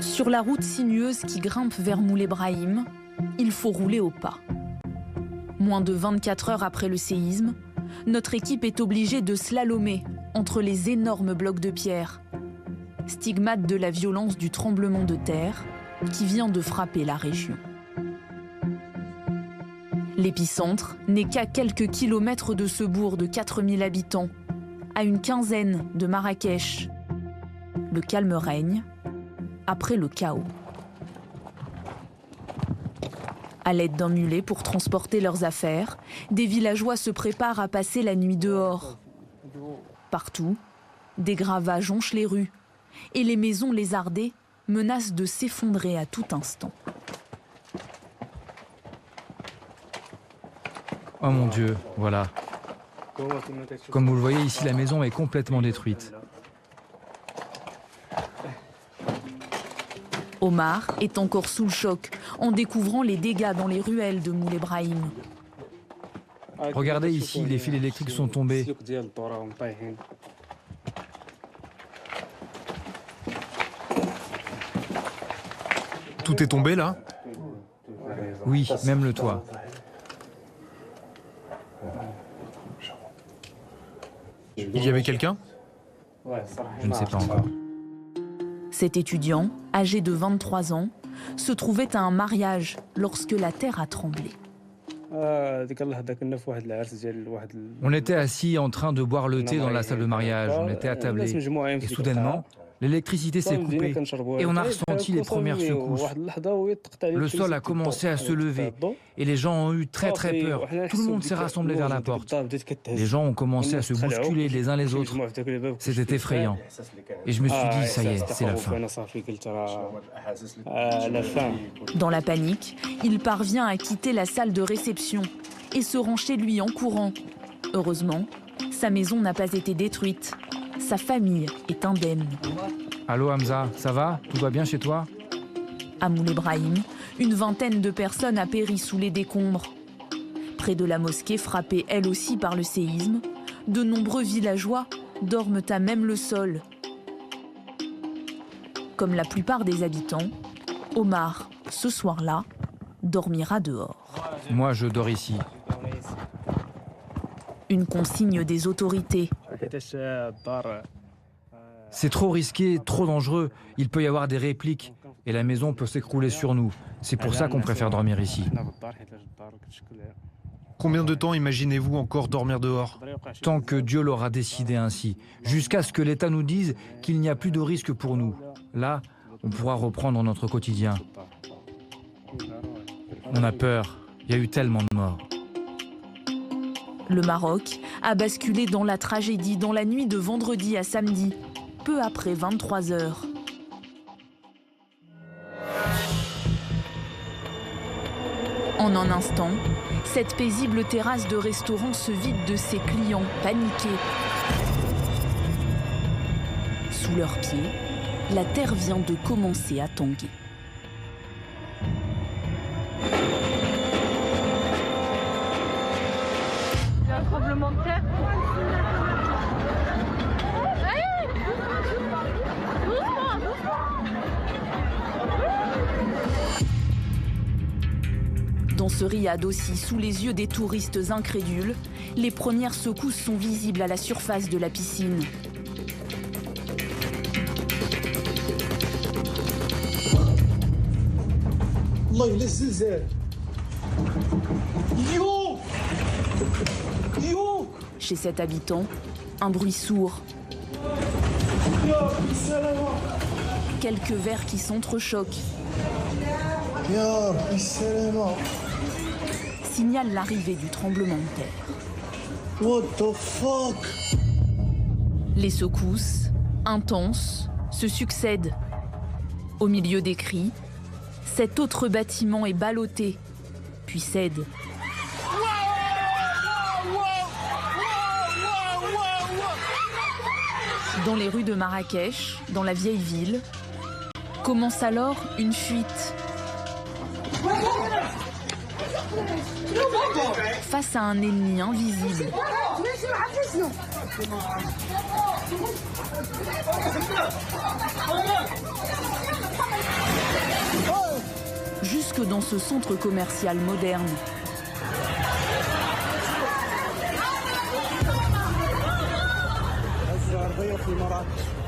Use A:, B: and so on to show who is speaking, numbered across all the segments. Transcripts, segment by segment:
A: Sur la route sinueuse qui grimpe vers Moulay Brahim, il faut rouler au pas. Moins de 24 heures après le séisme, notre équipe est obligée de slalomer entre les énormes blocs de pierre, stigmate de la violence du tremblement de terre qui vient de frapper la région. L'épicentre n'est qu'à quelques kilomètres de ce bourg de 4000 habitants, à une quinzaine de Marrakech. Le calme règne après le chaos. À l'aide d'un mulet pour transporter leurs affaires, des villageois se préparent à passer la nuit dehors. Partout, des gravats jonchent les rues et les maisons lézardées menacent de s'effondrer à tout instant.
B: Oh mon Dieu, voilà. Comme vous le voyez ici, la maison est complètement détruite.
A: Omar est encore sous le choc en découvrant les dégâts dans les ruelles de Moulay Brahim.
B: Regardez ici, les fils électriques sont tombés.
C: Tout est tombé là?
B: Oui, même le toit.
C: Il y avait quelqu'un?
B: Je ne sais pas encore.
A: Cet étudiant, âgé de 23 ans, se trouvait à un mariage lorsque la terre a tremblé.
B: On était assis en train de boire le thé dans la salle de mariage, on était attablés. Et soudainement, l'électricité s'est coupée et on a ressenti les premières secousses. Le sol a commencé à se lever et les gens ont eu très peur. Tout le monde s'est rassemblé vers la porte. Les gens ont commencé à se bousculer les uns les autres. C'était effrayant. Et je me suis dit, ça y est, c'est la fin.
A: Dans la panique, il parvient à quitter la salle de réception et se rend chez lui en courant. Heureusement, sa maison n'a pas été détruite. Sa famille est indemne.
B: Allô Hamza, ça va? Tout va bien chez toi?
A: À Moulay Brahim, une vingtaine de personnes a péri sous les décombres. Près de la mosquée, frappée elle aussi par le séisme, de nombreux villageois dorment à même le sol. Comme la plupart des habitants, Omar, ce soir-là, dormira dehors.
B: Moi, je dors ici.
A: Une consigne des autorités.
B: C'est trop risqué, trop dangereux. Il peut y avoir des répliques et la maison peut s'écrouler sur nous. C'est pour ça qu'on préfère dormir ici.
C: Combien de temps imaginez-vous encore dormir dehors?
B: Tant que Dieu l'aura décidé ainsi, jusqu'à ce que l'État nous dise qu'il n'y a plus de risque pour nous. Là, on pourra reprendre notre quotidien. On a peur, il y a eu tellement de morts.
A: Le Maroc a basculé dans la tragédie dans la nuit de vendredi à samedi, peu après 23 heures. En un instant, cette paisible terrasse de restaurant se vide de ses clients paniqués. Sous leurs pieds, la terre vient de commencer à tanguer.
D: Il y a un tremblement de terre.
A: Dans ce riad aussi, sous les yeux des touristes incrédules, les premières secousses sont visibles à la surface de la piscine. Chez cet habitant, un bruit sourd. Quelques verres qui s'entrechoquent. Signale l'arrivée du tremblement de terre.
E: What the fuck?
A: Les secousses, intenses, se succèdent. Au milieu des cris, cet autre bâtiment est ballotté, puis cède. Dans les rues de Marrakech, dans la vieille ville, commence alors une fuite. Face à un ennemi invisible. dans ce centre commercial moderne.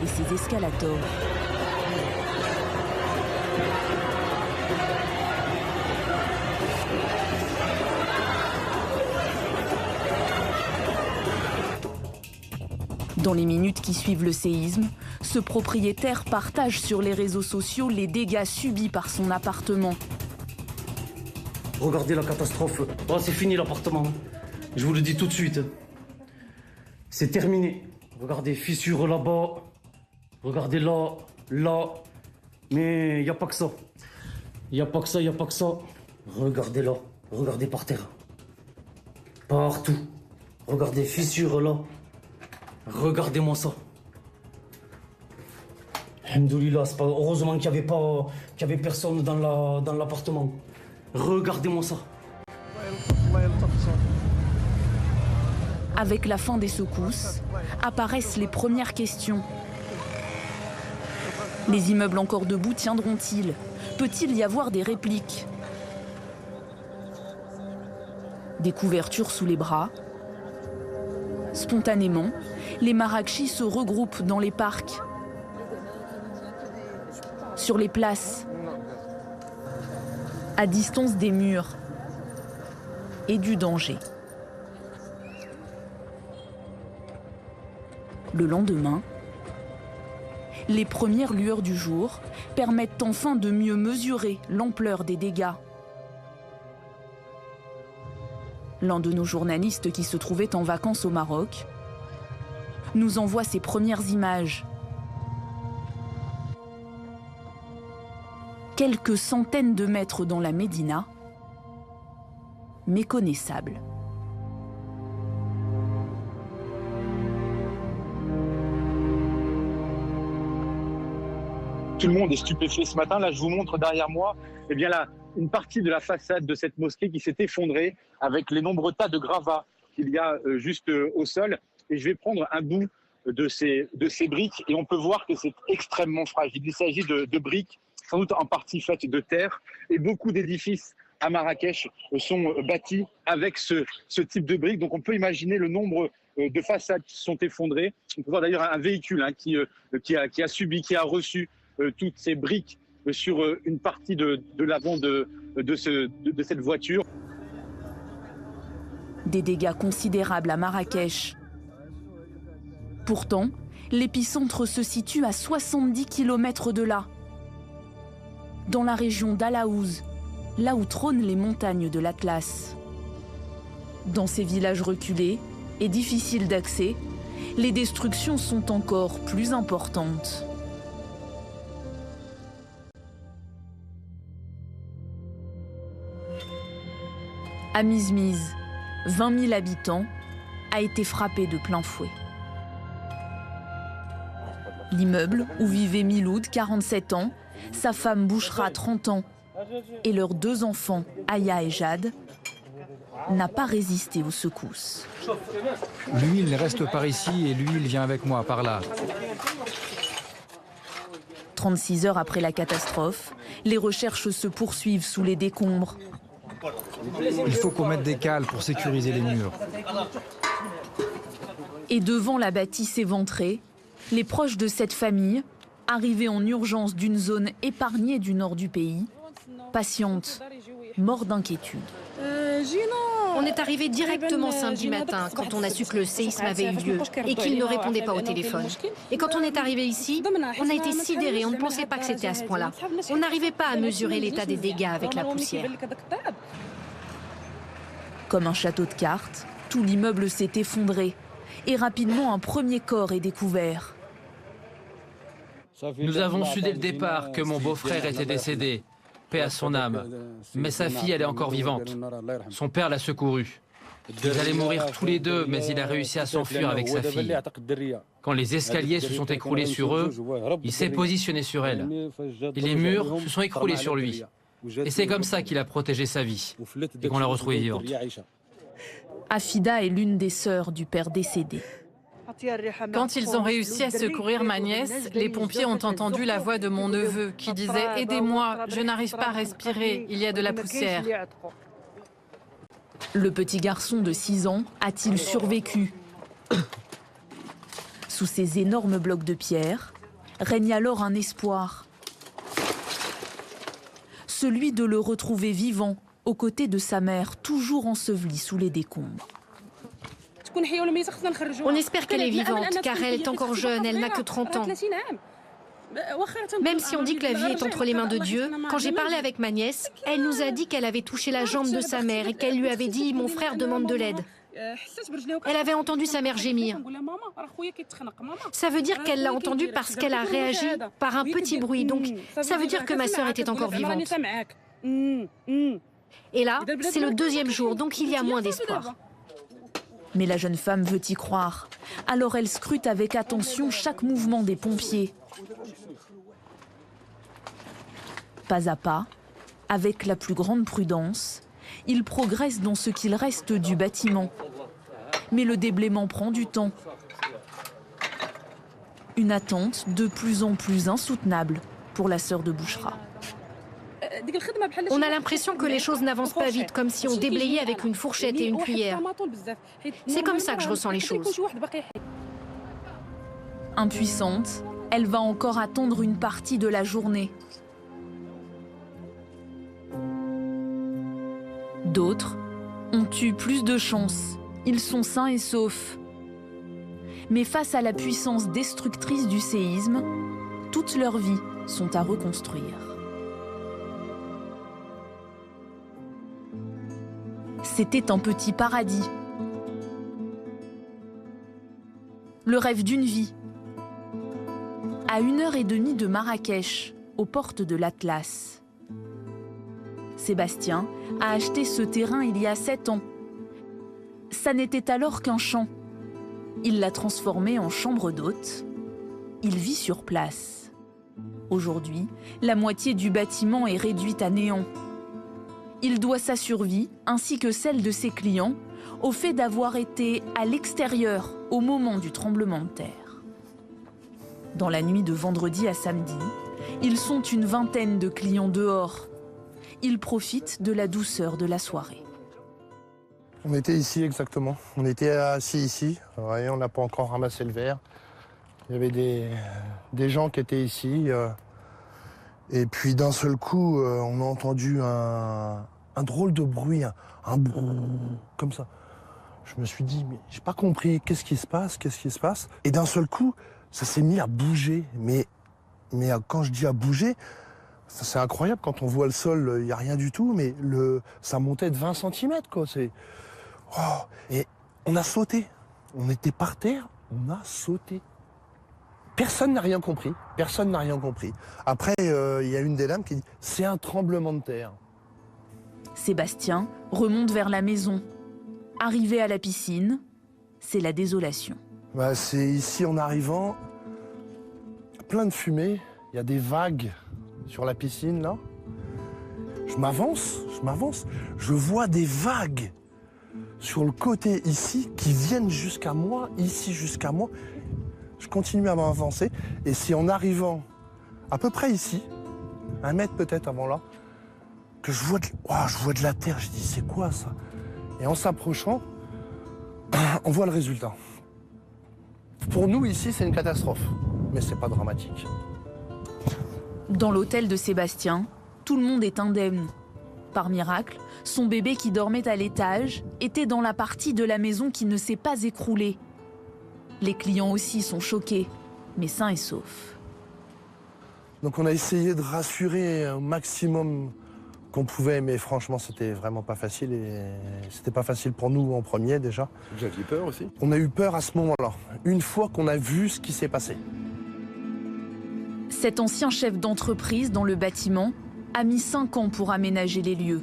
A: Et ses escalators. Dans les minutes qui suivent le séisme, ce propriétaire partage sur les réseaux sociaux les dégâts subis par son appartement.
E: Regardez la catastrophe. Oh, c'est fini l'appartement. Je vous le dis tout de suite. C'est terminé. Regardez, fissures là-bas. Regardez là, là. Mais il n'y a pas que ça. Il n'y a pas que ça, il n'y a pas que ça. Regardez là. Regardez par terre. Partout. Regardez, fissures là. Regardez-moi ça. Alhamdoulilah, c'est pas... heureusement qu'il n'y avait personne dans l'appartement. Regardez-moi ça.
A: Avec la fin des secousses, apparaissent les premières questions. Les immeubles encore debout tiendront-ils? Peut-il y avoir des répliques? Des couvertures sous les bras. Spontanément, les Marrakechis se regroupent dans les parcs, sur les places, à distance des murs et du danger. Le lendemain, les premières lueurs du jour permettent enfin de mieux mesurer l'ampleur des dégâts. L'un de nos journalistes qui se trouvait en vacances au Maroc nous envoie ses premières images. Quelques centaines de mètres dans la Médina, méconnaissable.
F: Tout le monde est stupéfait ce matin. Là, je vous montre derrière moi une partie de la façade de cette mosquée qui s'est effondrée avec les nombreux tas de gravats qu'il y a juste au sol. Et je vais prendre un bout de ces briques et on peut voir que c'est extrêmement fragile. Il s'agit de briques sans doute en partie faites de terre et beaucoup d'édifices à Marrakech sont bâtis avec ce type de briques. Donc on peut imaginer le nombre de façades qui sont effondrées. On peut voir d'ailleurs un véhicule qui a reçu toutes ces briques sur une partie de l'avant de cette voiture.
A: Des dégâts considérables à Marrakech. Pourtant, l'épicentre se situe à 70 km de là, dans la région d'Alaouz, là où trônent les montagnes de l'Atlas. Dans ces villages reculés et difficiles d'accès, les destructions sont encore plus importantes. À Mizmiz, 20 000 habitants, a été frappé de plein fouet. L'immeuble où vivait Miloud, 47 ans, sa femme Bouchra, 30 ans, et leurs 2 enfants, Aya et Jade, n'a pas résisté aux secousses.
B: Lui, il reste par ici et lui, il vient avec moi, par là.
A: 36 heures après la catastrophe, les recherches se poursuivent sous les décombres.
B: Il faut qu'on mette des cales pour sécuriser les murs.
A: Et devant la bâtisse éventrée, les proches de cette famille, arrivés en urgence d'une zone épargnée du nord du pays, patientent, morts d'inquiétude.
G: On est arrivé directement samedi matin quand on a su que le séisme avait eu lieu et qu'il ne répondait pas au téléphone. Et quand on est arrivé ici, on a été sidérés, on ne pensait pas que c'était à ce point-là. On n'arrivait pas à mesurer l'état des dégâts avec la poussière.
A: Comme un château de cartes, tout l'immeuble s'est effondré et rapidement un premier corps est découvert.
H: Nous avons su dès le départ que mon beau-frère était décédé, paix à son âme. Mais sa fille, elle est encore vivante. Son père l'a secourue. Ils allaient mourir tous les deux, mais il a réussi à s'enfuir avec sa fille. Quand les escaliers se sont écroulés sur eux, il s'est positionné sur elle. Et les murs se sont écroulés sur lui. Et c'est comme ça qu'il a protégé sa vie et qu'on l'a retrouvée vivante.
A: Afida est l'une des sœurs du père décédé.
I: Quand ils ont réussi à secourir ma nièce, les pompiers ont entendu la voix de mon neveu qui disait « Aidez-moi, je n'arrive pas à respirer, il y a de la poussière ».
A: Le petit garçon de 6 ans a-t-il survécu? Sous ces énormes blocs de pierre, règne alors un espoir. Celui de le retrouver vivant, aux côtés de sa mère, toujours ensevelie sous les décombres.
G: On espère qu'elle est vivante, car elle est encore jeune, elle n'a que 30 ans. Même si on dit que la vie est entre les mains de Dieu, quand j'ai parlé avec ma nièce, elle nous a dit qu'elle avait touché la jambe de sa mère et qu'elle lui avait dit « Mon frère demande de l'aide ». Elle avait entendu sa mère gémir. Ça veut dire qu'elle l'a entendu parce qu'elle a réagi par un petit bruit. Donc, ça veut dire que ma sœur était encore vivante. Et là, c'est le 2e jour, donc il y a moins d'espoir.
A: Mais la jeune femme veut y croire. Alors elle scrute avec attention chaque mouvement des pompiers. Pas à pas, avec la plus grande prudence, ils progressent dans ce qu'il reste du bâtiment. Mais le déblaiement prend du temps. Une attente de plus en plus insoutenable pour la sœur de Bouchra.
G: On a l'impression que les choses n'avancent pas vite, comme si on déblayait avec une fourchette et une cuillère. C'est comme ça que je ressens les choses.
A: Impuissante, elle va encore attendre une partie de la journée. D'autres ont eu plus de chance. Ils sont sains et saufs. Mais face à la puissance destructrice du séisme, toutes leurs vies sont à reconstruire. C'était un petit paradis. Le rêve d'une vie. À 1h30 de Marrakech, aux portes de l'Atlas. Sébastien a acheté ce terrain il y a 7 ans. Ça n'était alors qu'un champ. Il l'a transformé en chambre d'hôte. Il vit sur place. Aujourd'hui, la moitié du bâtiment est réduite à néant. Il doit sa survie, ainsi que celle de ses clients, au fait d'avoir été à l'extérieur au moment du tremblement de terre. Dans la nuit de vendredi à samedi, ils sont une vingtaine de clients dehors. Ils profitent de la douceur de la soirée.
J: On était ici exactement. On était assis ici. Ouais, on n'a pas encore ramassé le verre. Il y avait des gens qui étaient ici. Et puis d'un seul coup, on a entendu un drôle de bruit, un brrr, comme ça. Je me suis dit, mais j'ai pas compris, qu'est-ce qui se passe? Et d'un seul coup, ça s'est mis à bouger. Mais quand je dis à bouger, c'est incroyable, quand on voit le sol, il n'y a rien du tout, mais ça montait de 20 cm, quoi. Et on a sauté. On était par terre, on a sauté. Personne n'a rien compris. Après, il y a une des dames qui dit « c'est un tremblement de terre ».
A: Sébastien remonte vers la maison. Arrivé à la piscine, c'est la désolation.
J: C'est ici, en arrivant, plein de fumée. Il y a des vagues sur la piscine, là. Je m'avance. Je vois des vagues sur le côté ici qui viennent jusqu'à moi, Je continue à m'avancer et c'est en arrivant à peu près ici, 1 mètre peut-être avant là, que je vois de la terre. Je dis c'est quoi ça? Et en s'approchant, on voit le résultat. Pour nous ici c'est une catastrophe, mais c'est pas dramatique.
A: Dans l'hôtel de Sébastien, tout le monde est indemne. Par miracle, son bébé qui dormait à l'étage était dans la partie de la maison qui ne s'est pas écroulée. Les clients aussi sont choqués, mais sains et saufs.
J: Donc on a essayé de rassurer au maximum qu'on pouvait, mais franchement c'était vraiment pas facile et c'était pas facile pour nous en premier déjà.
K: Vous aviez peur aussi?
J: On a eu peur à ce moment-là, une fois qu'on a vu ce qui s'est passé.
A: Cet ancien chef d'entreprise dans le bâtiment a mis 5 ans pour aménager les lieux.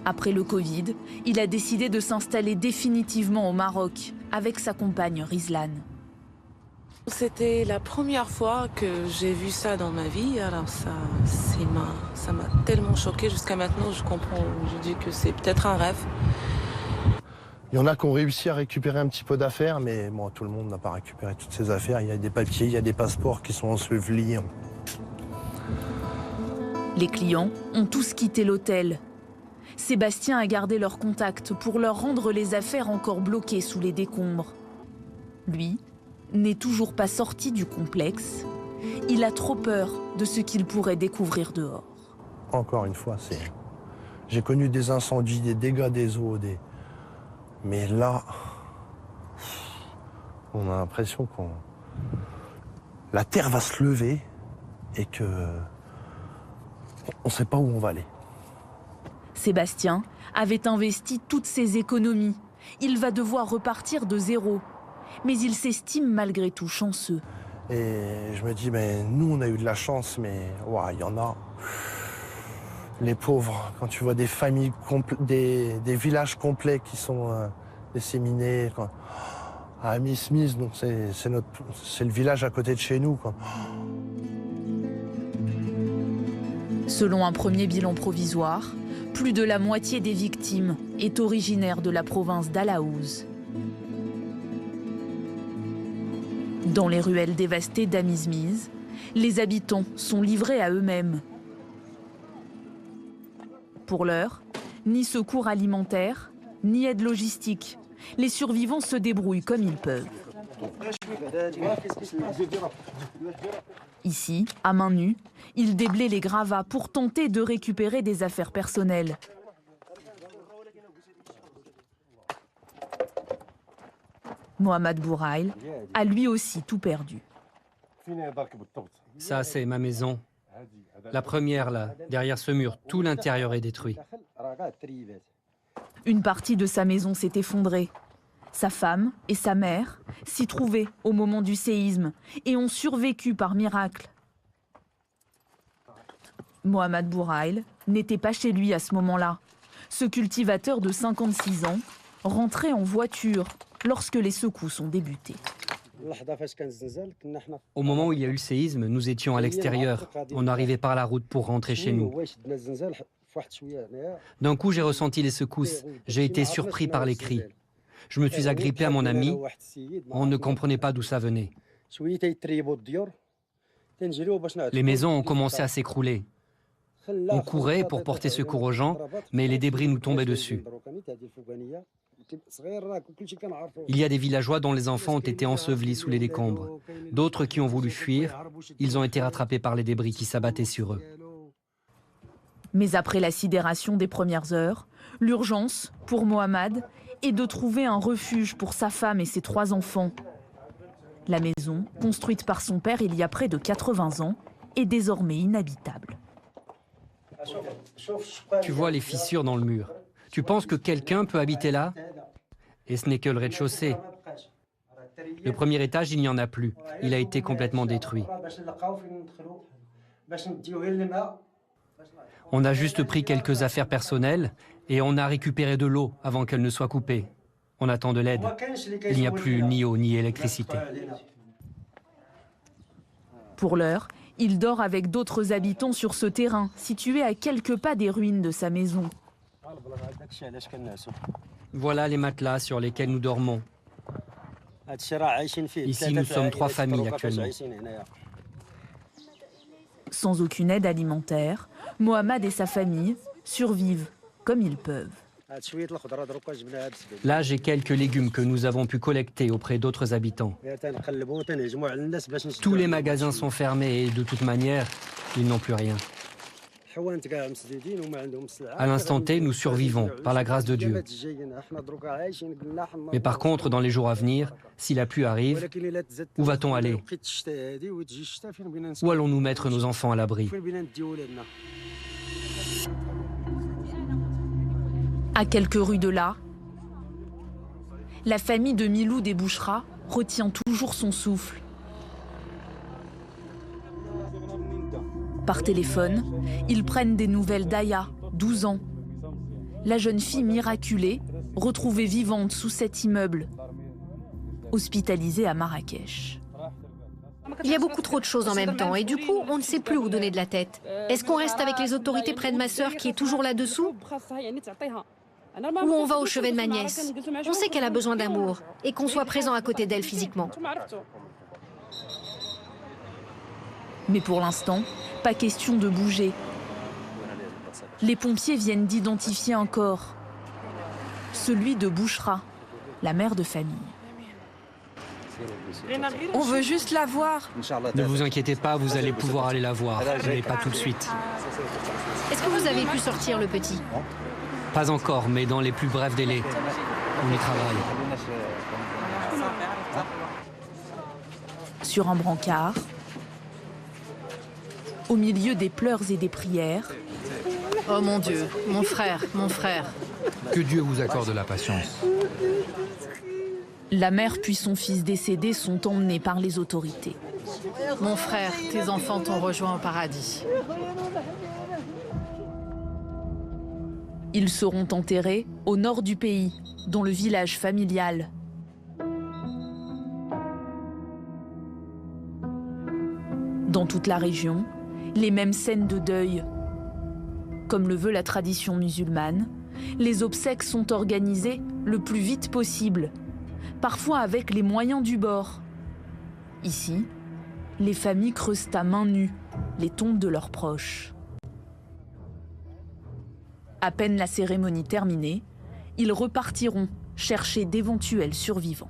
A: Après le Covid, il a décidé de s'installer définitivement au Maroc avec sa compagne Rizlan.
L: C'était la première fois que j'ai vu ça dans ma vie, alors ça m'a tellement choquée. Jusqu'à maintenant, je comprends, je dis que c'est peut-être un rêve.
J: Il y en a qui ont réussi à récupérer un petit peu d'affaires, mais bon, tout le monde n'a pas récupéré toutes ces affaires. Il y a des papiers, il y a des passeports qui sont ensevelis.
A: Les clients ont tous quitté l'hôtel. Sébastien a gardé leur contact pour leur rendre les affaires encore bloquées sous les décombres. Lui n'est toujours pas sorti du complexe. Il a trop peur de ce qu'il pourrait découvrir dehors.
J: Encore une fois, j'ai connu des incendies, des dégâts des eaux, mais là, on a l'impression que la terre va se lever et que on ne sait pas où on va aller.
A: Sébastien avait investi toutes ses économies. Il va devoir repartir de zéro. Mais il s'estime malgré tout chanceux.
J: Et je me dis, mais nous, on a eu de la chance, mais il y en a. Les pauvres, quand tu vois des familles, des villages complets qui sont disséminés. À Amy Smith, donc c'est le village à côté de chez nous.
A: Selon un premier bilan provisoire, plus de la moitié des victimes est originaire de la province d'Alaouz. Dans les ruelles dévastées d'Amizmiz, les habitants sont livrés à eux-mêmes. Pour l'heure, ni secours alimentaire, ni aide logistique. Les survivants se débrouillent comme ils peuvent. Ici, à main nue, ils déblaient les gravats pour tenter de récupérer des affaires personnelles. Mohamed Bourail a lui aussi tout perdu.
K: Ça, c'est ma maison. La première, là, derrière ce mur, tout l'intérieur est détruit.
A: Une partie de sa maison s'est effondrée. Sa femme et sa mère s'y trouvaient au moment du séisme et ont survécu par miracle. Mohamed Bourail n'était pas chez lui à ce moment-là. Ce cultivateur de 56 ans rentrait en voiture lorsque les secousses ont débuté.
K: Au moment où il y a eu le séisme, nous étions à l'extérieur. On arrivait par la route pour rentrer chez nous. D'un coup, j'ai ressenti les secousses. J'ai été surpris par les cris. Je me suis agrippé à mon ami. On ne comprenait pas d'où ça venait. Les maisons ont commencé à s'écrouler. On courait pour porter secours aux gens, mais les débris nous tombaient dessus. Il y a des villageois dont les enfants ont été ensevelis sous les décombres. D'autres qui ont voulu fuir, ils ont été rattrapés par les débris qui s'abattaient sur eux.
A: Mais après la sidération des premières heures, l'urgence, pour Mohamed, est de trouver un refuge pour sa femme et ses 3 enfants. La maison, construite par son père il y a près de 80 ans, est désormais inhabitable.
K: Tu vois les fissures dans le mur. Tu penses que quelqu'un peut habiter là? Et ce n'est que le rez-de-chaussée. Le premier étage, il n'y en a plus. Il a été complètement détruit. On a juste pris quelques affaires personnelles et on a récupéré de l'eau avant qu'elle ne soit coupée. On attend de l'aide. Il n'y a plus ni eau ni électricité.
A: Pour l'heure, il dort avec d'autres habitants sur ce terrain, situé à quelques pas des ruines de sa maison.
K: Voilà les matelas sur lesquels nous dormons. Ici, nous sommes 3 familles actuellement.
A: Sans aucune aide alimentaire, Mohamed et sa famille survivent comme ils peuvent.
K: Là, j'ai quelques légumes que nous avons pu collecter auprès d'autres habitants. Tous les magasins sont fermés et de toute manière, ils n'ont plus rien. À l'instant T, nous survivons, par la grâce de Dieu. Mais par contre, dans les jours à venir, si la pluie arrive, où va-t-on aller? Où allons-nous mettre nos enfants à l'abri?
A: À quelques rues de là, la famille de Milou des Bouchra retient toujours son souffle. Par téléphone, ils prennent des nouvelles d'Aya, 12 ans. La jeune fille miraculée, retrouvée vivante sous cet immeuble, hospitalisée à Marrakech.
G: Il y a beaucoup trop de choses en même temps et du coup, on ne sait plus où donner de la tête. Est-ce qu'on reste avec les autorités près de ma sœur qui est toujours là-dessous? Ou on va au chevet de ma nièce. On sait qu'elle a besoin d'amour et qu'on soit présent à côté d'elle physiquement.
A: Mais pour l'instant, pas question de bouger. Les pompiers viennent d'identifier un corps. Celui de Bouchra, la mère de famille.
I: On veut juste la voir.
K: Ne vous inquiétez pas, vous allez pouvoir aller la voir, mais pas tout de suite.
G: Est-ce que vous avez pu sortir le petit?
K: Pas encore, mais dans les plus brefs délais. On y travaille.
A: Sur un brancard, au milieu des pleurs et des prières.
I: Oh mon Dieu, mon frère, mon frère.
B: Que Dieu vous accorde la patience.
A: La mère puis son fils décédé sont emmenés par les autorités.
I: Mon frère, tes enfants t'ont rejoint au paradis.
A: Ils seront enterrés au nord du pays, dans le village familial. Dans toute la région, les mêmes scènes de deuil. Comme le veut la tradition musulmane, les obsèques sont organisées le plus vite possible, parfois avec les moyens du bord. Ici, les familles creusent à main nue les tombes de leurs proches. À peine la cérémonie terminée, ils repartiront chercher d'éventuels survivants.